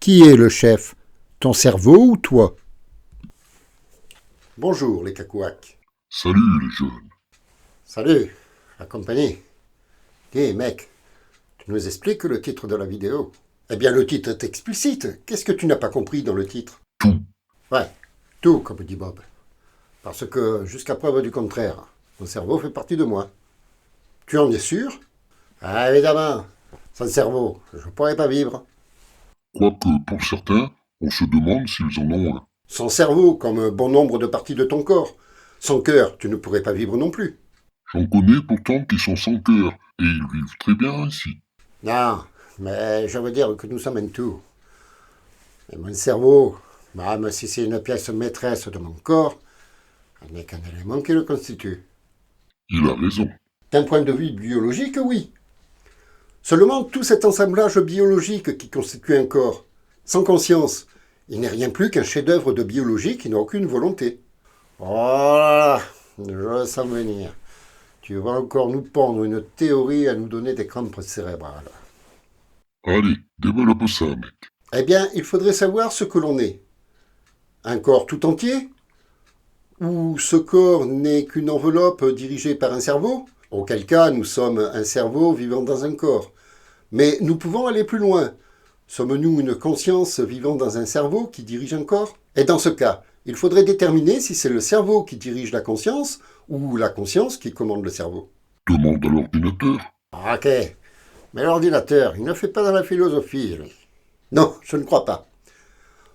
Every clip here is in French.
Qui est le chef? Ton cerveau ou toi? Bonjour les cacouacs. Salut les jeunes. Salut, la compagnie. Hé mec, tu nous expliques le titre de la vidéo? Eh bien le titre est explicite. Qu'est-ce que tu n'as pas compris dans le titre? Tout. Ouais, tout comme dit Bob. Parce que jusqu'à preuve du contraire, mon cerveau fait partie de moi. Tu en es sûr? Ah évidemment, sans cerveau, je ne pourrais pas vivre. Quoique, pour certains, on se demande s'ils en ont un. Sans cerveau, comme bon nombre de parties de ton corps. Sans cœur, tu ne pourrais pas vivre non plus. J'en connais pourtant qui sont sans cœur, et ils vivent très bien ainsi. Non, mais je veux dire que nous sommes un tout. Et mon cerveau, même si c'est une pièce maîtresse de mon corps, n'est qu'un élément qui le constitue. Il a raison. D'un point de vue biologique, oui. Seulement tout cet assemblage biologique qui constitue un corps, sans conscience, il n'est rien plus qu'un chef-d'œuvre de biologie qui n'a aucune volonté. Oh là là, je le sens venir. Tu vas encore nous pondre une théorie à nous donner des crampes cérébrales. Allez, développe ça, mec. Eh bien, il faudrait savoir ce que l'on est. Un corps tout entier? Ou ce corps n'est qu'une enveloppe dirigée par un cerveau? Auquel cas, nous sommes un cerveau vivant dans un corps. Mais nous pouvons aller plus loin. Sommes-nous une conscience vivant dans un cerveau qui dirige un corps? Et dans ce cas, il faudrait déterminer si c'est le cerveau qui dirige la conscience ou la conscience qui commande le cerveau. Demande à l'ordinateur. Ok, mais l'ordinateur, il ne fait pas dans la philosophie, lui. Non, je ne crois pas.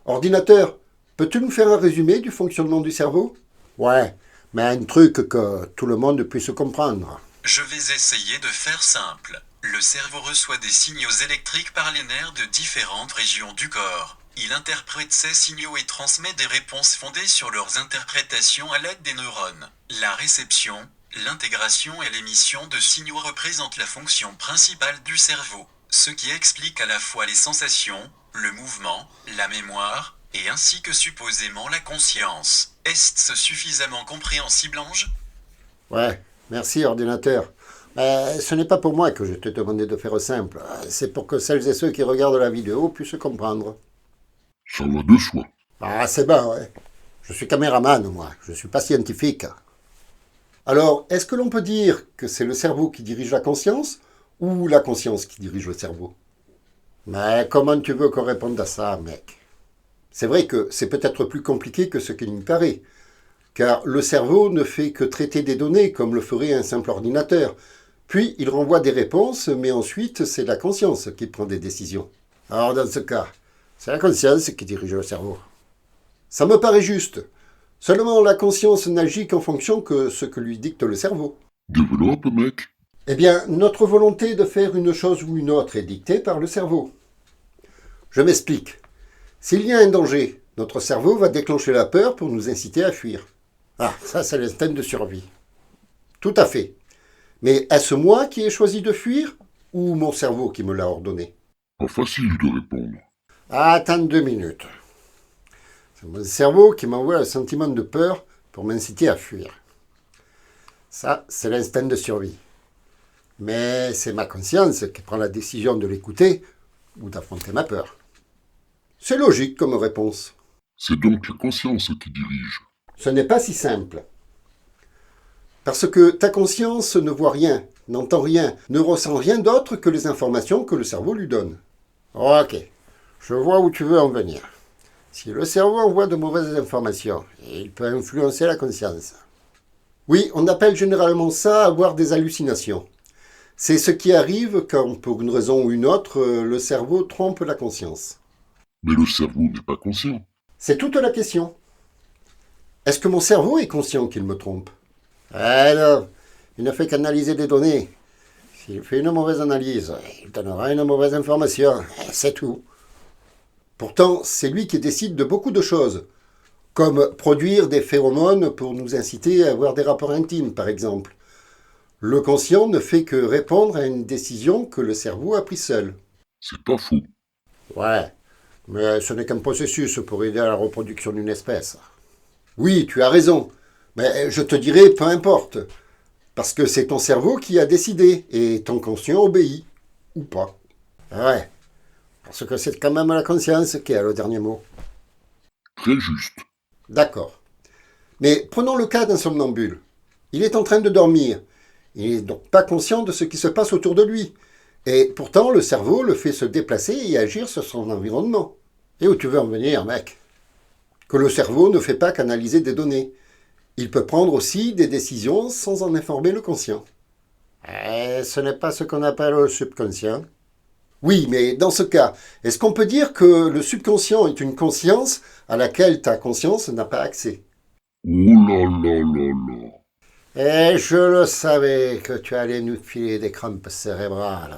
Ordinateur, peux-tu nous faire un résumé du fonctionnement du cerveau? Ouais, mais un truc que tout le monde puisse comprendre. Je vais essayer de faire simple. Le cerveau reçoit des signaux électriques par les nerfs de différentes régions du corps. Il interprète ces signaux et transmet des réponses fondées sur leurs interprétations à l'aide des neurones. La réception, l'intégration et l'émission de signaux représentent la fonction principale du cerveau, ce qui explique à la fois les sensations, le mouvement, la mémoire, et ainsi que supposément la conscience. Est-ce suffisamment compréhensible, Ange? Ouais, merci ordinateur. Mais ce n'est pas pour moi que je t'ai demandé de faire simple. C'est pour que celles et ceux qui regardent la vidéo puissent comprendre. Ça va de soi. Ah, c'est bon, ouais. Je suis caméraman, moi. Je ne suis pas scientifique. Alors, est-ce que l'on peut dire que c'est le cerveau qui dirige la conscience ou la conscience qui dirige le cerveau? Mais comment tu veux qu'on réponde à ça, mec? C'est vrai que c'est peut-être plus compliqué que ce qu'il n'y paraît, car le cerveau ne fait que traiter des données comme le ferait un simple ordinateur. Puis il renvoie des réponses, mais ensuite c'est la conscience qui prend des décisions. Alors dans ce cas, c'est la conscience qui dirige le cerveau. Ça me paraît juste. Seulement la conscience n'agit qu'en fonction de ce que lui dicte le cerveau. Développe, mec. Eh bien, notre volonté de faire une chose ou une autre est dictée par le cerveau. Je m'explique. S'il y a un danger, notre cerveau va déclencher la peur pour nous inciter à fuir. Ah, ça c'est l'instinct de survie. Tout à fait. Mais est-ce moi qui ai choisi de fuir ou mon cerveau qui me l'a ordonné? Pas facile de répondre. Attends 2 minutes. C'est mon cerveau qui m'envoie le sentiment de peur pour m'inciter à fuir. Ça, c'est l'instinct de survie. Mais c'est ma conscience qui prend la décision de l'écouter ou d'affronter ma peur. C'est logique comme réponse. C'est donc la conscience qui dirige. Ce n'est pas si simple. Parce que ta conscience ne voit rien, n'entend rien, ne ressent rien d'autre que les informations que le cerveau lui donne. Ok, je vois où tu veux en venir. Si le cerveau envoie de mauvaises informations, il peut influencer la conscience. Oui, on appelle généralement ça avoir des hallucinations. C'est ce qui arrive quand, pour une raison ou une autre, le cerveau trompe la conscience. Mais le cerveau n'est pas conscient. C'est toute la question. Est-ce que mon cerveau est conscient qu'il me trompe? Alors, il ne fait qu'analyser des données. S'il fait une mauvaise analyse, il donnera une mauvaise information. C'est tout. Pourtant, c'est lui qui décide de beaucoup de choses, comme produire des phéromones pour nous inciter à avoir des rapports intimes, par exemple. Le conscient ne fait que répondre à une décision que le cerveau a prise seul. C'est pas faux. Ouais, mais ce n'est qu'un processus pour aider à la reproduction d'une espèce. Oui, tu as raison, mais je te dirais peu importe, parce que c'est ton cerveau qui a décidé, et ton conscient obéit, ou pas. Ouais, Parce que c'est quand même la conscience qui a le dernier mot. Très juste. D'accord. Mais prenons le cas d'un somnambule. Il est en train de dormir. Il n'est donc pas conscient de ce qui se passe autour de lui. Et pourtant, le cerveau le fait se déplacer et agir sur son environnement. Et où tu veux en venir, mec? Que le cerveau ne fait pas qu'analyser des données. Il peut prendre aussi des décisions sans en informer le conscient. Ce n'est pas ce qu'on appelle le subconscient. Oui, mais dans ce cas, est-ce qu'on peut dire que le subconscient est une conscience à laquelle ta conscience n'a pas accès? Oh là là là là. Et je le savais que tu allais nous filer des crampes cérébrales.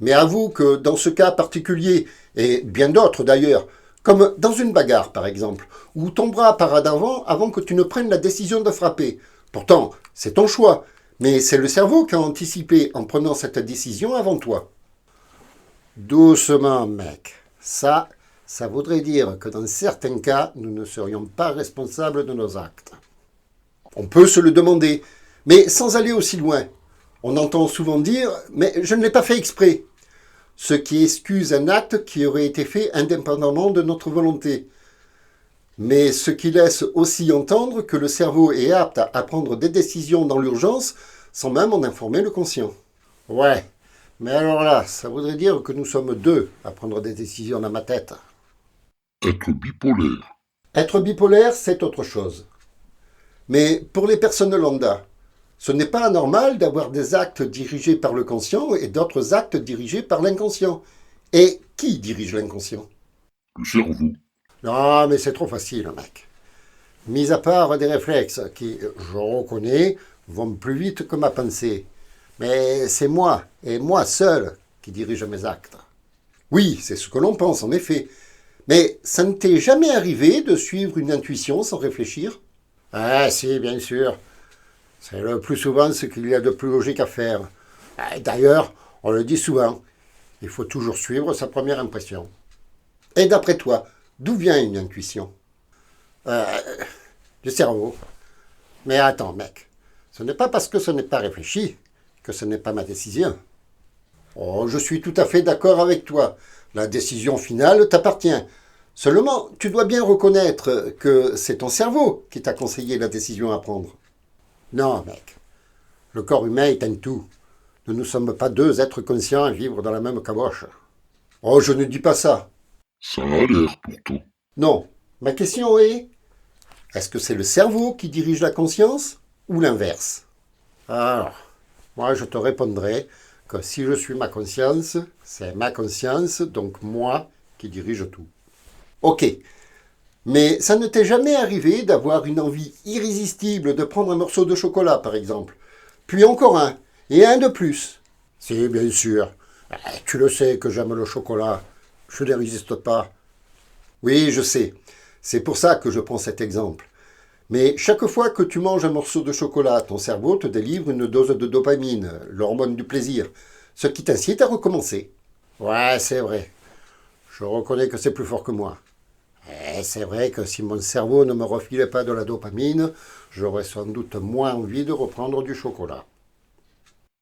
Mais avoue que dans ce cas particulier, et bien d'autres d'ailleurs, comme dans une bagarre par exemple, où ton bras part d'avant avant que tu ne prennes la décision de frapper. Pourtant, c'est ton choix, mais c'est le cerveau qui a anticipé en prenant cette décision avant toi. Doucement, mec. Ça voudrait dire que dans certains cas, nous ne serions pas responsables de nos actes. On peut se le demander, mais sans aller aussi loin. On entend souvent dire « mais je ne l'ai pas fait exprès », ce qui excuse un acte qui aurait été fait indépendamment de notre volonté. Mais ce qui laisse aussi entendre que le cerveau est apte à prendre des décisions dans l'urgence sans même en informer le conscient. Ouais, mais alors là, ça voudrait dire que nous sommes deux à prendre des décisions dans ma tête. Être bipolaire. Être bipolaire, c'est autre chose. Mais pour les personnes lambda, ce n'est pas anormal d'avoir des actes dirigés par le conscient et d'autres actes dirigés par l'inconscient. Et qui dirige l'inconscient? Le cerveau. Non, mais c'est trop facile, mec. Mis à part des réflexes qui, je reconnais, vont plus vite que ma pensée. Mais c'est moi, et moi seul, qui dirige mes actes. Oui, c'est ce que l'on pense, en effet. Mais ça ne t'est jamais arrivé de suivre une intuition sans réfléchir? Ah si, bien sûr. C'est le plus souvent ce qu'il y a de plus logique à faire. D'ailleurs, on le dit souvent, il faut toujours suivre sa première impression. Et d'après toi, d'où vient une intuition? Du cerveau. Mais attends, mec, ce n'est pas parce que ce n'est pas réfléchi que ce n'est pas ma décision. Oh, je suis tout à fait d'accord avec toi. La décision finale t'appartient. Seulement, tu dois bien reconnaître que c'est ton cerveau qui t'a conseillé la décision à prendre. Non, mec. Le corps humain est un tout. Nous ne sommes pas deux êtres conscients à vivre dans la même caboche. Oh, je ne dis pas ça. Ça a l'air pourtant. Non. Ma question est, est-ce que c'est le cerveau qui dirige la conscience ou l'inverse? Alors, moi je te répondrai que si je suis ma conscience, c'est ma conscience, donc moi, qui dirige tout. Ok. Mais ça ne t'est jamais arrivé d'avoir une envie irrésistible de prendre un morceau de chocolat, par exemple, puis encore un, et un de plus? Si, bien sûr. Tu le sais que j'aime le chocolat. Je ne résiste pas. Oui, je sais. C'est pour ça que je prends cet exemple. Mais chaque fois que tu manges un morceau de chocolat, ton cerveau te délivre une dose de dopamine, l'hormone du plaisir, ce qui t'incite à recommencer. Ouais, c'est vrai. Je reconnais que c'est plus fort que moi. Et c'est vrai que si mon cerveau ne me refilait pas de la dopamine, j'aurais sans doute moins envie de reprendre du chocolat.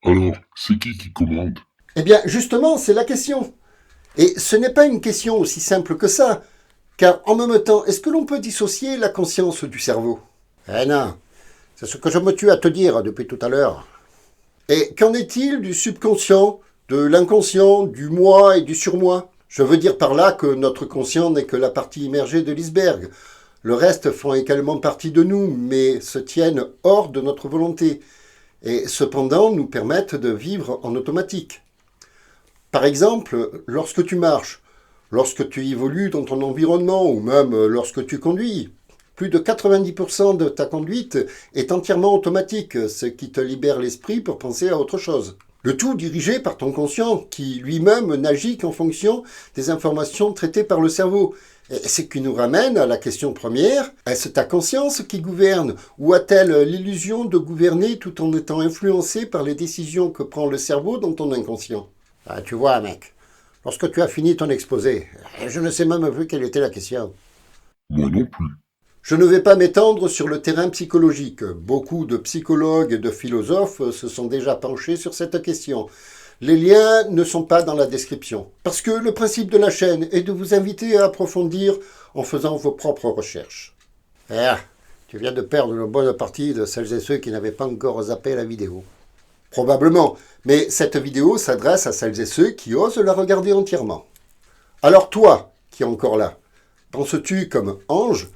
Alors, c'est qui commande? Eh bien, justement, c'est la question. Et ce n'est pas une question aussi simple que ça, car en même temps, est-ce que l'on peut dissocier la conscience du cerveau? Eh non, c'est ce que je me tue à te dire depuis tout à l'heure. Et qu'en est-il du subconscient, de l'inconscient, du moi et du surmoi? Je veux dire par là que notre conscient n'est que la partie immergée de l'iceberg. Le reste font également partie de nous, mais se tiennent hors de notre volonté, et cependant nous permettent de vivre en automatique. Par exemple, lorsque tu marches, lorsque tu évolues dans ton environnement, ou même lorsque tu conduis, plus de 90% de ta conduite est entièrement automatique, ce qui te libère l'esprit pour penser à autre chose. Le tout dirigé par ton conscient, qui lui-même n'agit qu'en fonction des informations traitées par le cerveau. Et ce qui nous ramène à la question première, est-ce ta conscience qui gouverne, ou a-t-elle l'illusion de gouverner tout en étant influencée par les décisions que prend le cerveau dans ton inconscient? Ah, tu vois, mec, lorsque tu as fini ton exposé, je ne sais même plus quelle était la question. Moi non plus. Je ne vais pas m'étendre sur le terrain psychologique. Beaucoup de psychologues et de philosophes se sont déjà penchés sur cette question. Les liens ne sont pas dans la description. Parce que le principe de la chaîne est de vous inviter à approfondir en faisant vos propres recherches. Ah, tu viens de perdre une bonne partie de celles et ceux qui n'avaient pas encore zappé la vidéo. Probablement, mais cette vidéo s'adresse à celles et ceux qui osent la regarder entièrement. Alors toi, qui es encore là, penses-tu comme Ange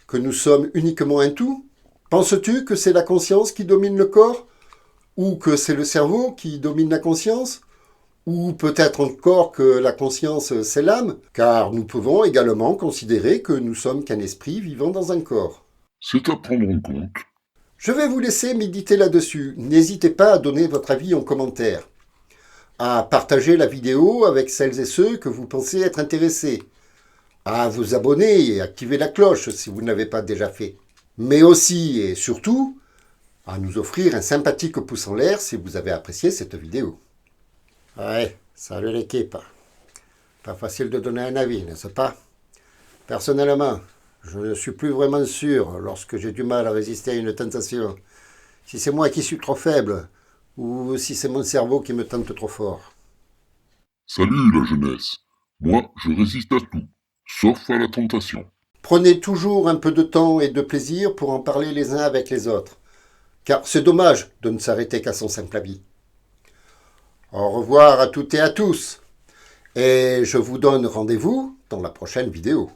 que nous sommes uniquement un tout? Penses-tu que c'est la conscience qui domine le corps? Ou que c'est le cerveau qui domine la conscience? Ou peut-être encore que la conscience c'est l'âme? Car nous pouvons également considérer que nous sommes qu'un esprit vivant dans un corps. C'est à prendre en compte. Je vais vous laisser méditer là-dessus. N'hésitez pas à donner votre avis en commentaire, à partager la vidéo avec celles et ceux que vous pensez être intéressés, à vous abonner et activer la cloche si vous ne l'avez pas déjà fait. Mais aussi et surtout, à nous offrir un sympathique pouce en l'air si vous avez apprécié cette vidéo. Ouais, salut l'équipe. Pas facile de donner un avis, n'est-ce pas? Personnellement, je ne suis plus vraiment sûr lorsque j'ai du mal à résister à une tentation. Si c'est moi qui suis trop faible, ou si c'est mon cerveau qui me tente trop fort. Salut la jeunesse. Moi, je résiste à tout, sauf à la tentation. Prenez toujours un peu de temps et de plaisir pour en parler les uns avec les autres, car c'est dommage de ne s'arrêter qu'à son simple avis. Au revoir à toutes et à tous, et je vous donne rendez-vous dans la prochaine vidéo.